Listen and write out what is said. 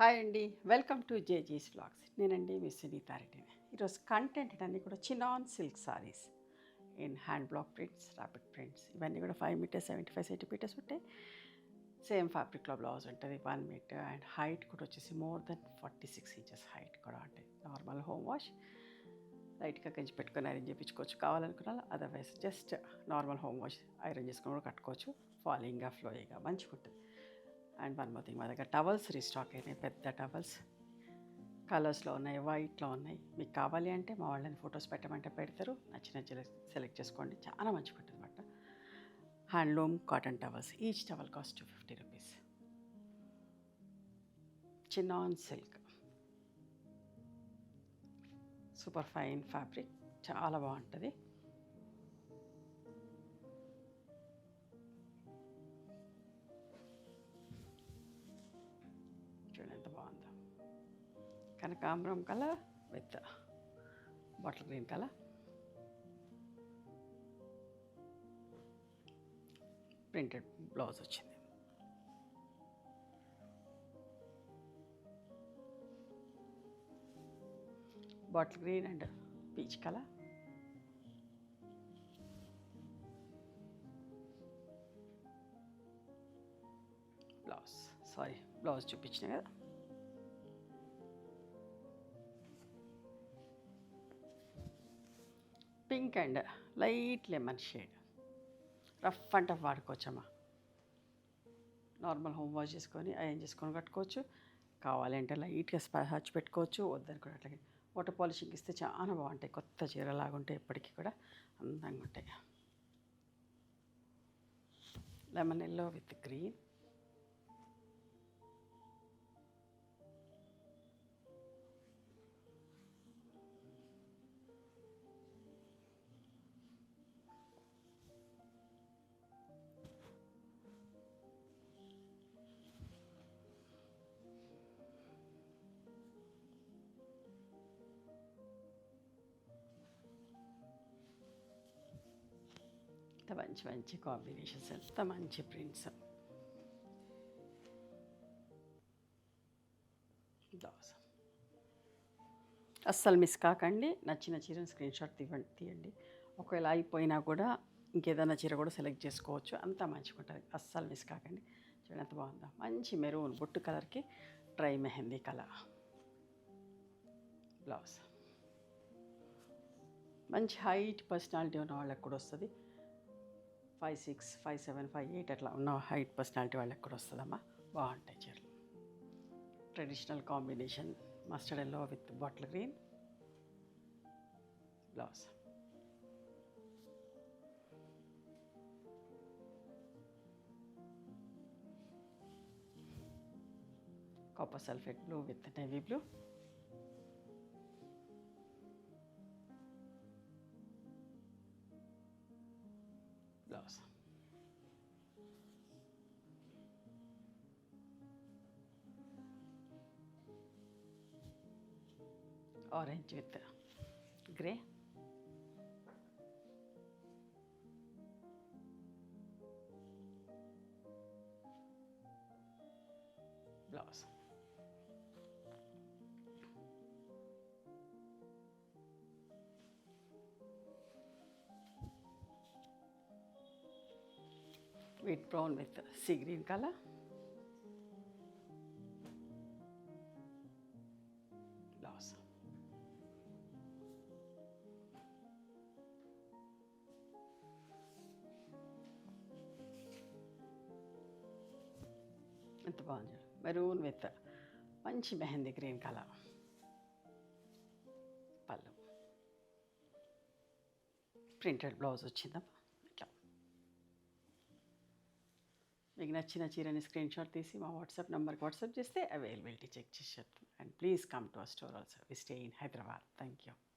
Hi అండి, welcome to జేజీస్ vlogs. నేనండి మీ సునీతారెడ్డిని. ఈరోజు కంటెంట్ అన్నీ కూడా chinon silk saris in hand block prints, rapid prints. ఇవన్నీ కూడా 5 మీటర్స్ 75 సెంటీమీటర్స్ ఉంటాయి. సేమ్ ఫ్యాబ్రిక్లో బ్లౌజ్ ఉంటుంది 1 మీటర్ అండ్ హైట్ కూడా వచ్చేసి మోర్ దెన్ 46 ఇంచెస్ హైట్ కూడా ఉంటాయి. నార్మల్ హోమ్ వాష్ లైట్గా కంచి పెట్టుకొని ఐరన్ చేయించుకోవచ్చు కావాలనుకున్నా, otherwise just normal home wash iron చేసుకొని కూడా కట్టుకోవచ్చు. ఫాలింగ్గా ఫ్లోయింగ్గా మంచిగా ఉంటుంది. అండ్ వన్ మోర్ థింగ్, మా దగ్గర టవల్స్ రీస్టాక్ అయినాయి. పెద్ద టవల్స్ కలర్స్లో ఉన్నాయి, వైట్లో ఉన్నాయి. మీకు కావాలి అంటే మా వాళ్ళని ఫొటోస్ పెట్టమంటే పెడతారు. నచ్చిన సెలెక్ట్ చేసుకోండి. చాలా మంచిగా ఉంటుంది అన్నమాట. Handloom cotton towels, each towel cost 250 rupees. చిన్నాన్ సిల్క్, సూపర్ ఫైన్ ఫ్యాబ్రిక్, చాలా బాగుంటుంది. చూడండి ఎంత బాగుందో. కనకాంబరం colour with bottle green colour. Printed blouse వచ్చింది. Bottle green and peach colour. Blouse చూపించిన కదా. Pink and light lemon shade, rough and tough వాడుకోవచ్చమ్మా. నార్మల్ హోమ్ వాష్ చేసుకొని ఐరన్ చేసుకొని కట్టుకోవచ్చు. కావాలంటే లైట్గా హచ్ పెట్టుకోవచ్చు. వద్దని కూడా అట్లాగే వాటర్ పాలిషింగ్ ఇస్తే చాలా బాగుంటాయి. కొత్త చీరలాగా ఉంటాయి, ఎప్పటికీ కూడా అందంగా ఉంటాయి. Lemon yellow with green. ఎంత మంచి మంచి కాంబినేషన్స్, ఎంత మంచి ప్రింట్స్. బ్లౌజ్ అస్సలు మిస్ కాకండి. నచ్చిన చీరను స్క్రీన్ షాట్ తీయండి. ఒకవేళ అయిపోయినా కూడా ఇంకేదైనా చీర కూడా సెలెక్ట్ చేసుకోవచ్చు. అంతా మంచిగా ఉంటుంది. అస్సలు మిస్ కాకండి. చూడండి ఎంత బాగుందో. మంచి మెరూన్ బొట్టు కలర్కి డ్రై మెహందీ కలర్ బ్లౌజ్. మంచి హైట్ పర్సనాలిటీ ఉన్న వాళ్ళకి కూడా వస్తుంది. 5'6", 5'7", 5'8" అట్లా ఉన్న హైట్ పర్సనాలిటీ వాళ్ళకి కూడా వస్తుందమ్మా. బాగుంటాయి చీరలు. Traditional combination mustard yellow with bottle green blouse. Copper sulphate blue with navy blue. Blouse. Orange with grey. Blouse. Wheat brown with sea green colour. Blouse. ఎంత బాగుంది. మెరూన్ విత్ మంచి మెహందీ గ్రీన్ కలర్ పళ్ళు. Printed blouse వచ్చిందమ్మా. ఇట్లా మీకు నచ్చిన చీరని screen shot తీసి మా వాట్సాప్ నెంబర్కి వాట్సాప్ చేస్తే అవైలబిలిటీ చెక్ చేసి చెప్తాం. And please come to our store also. We stay in Hyderabad. Thank you.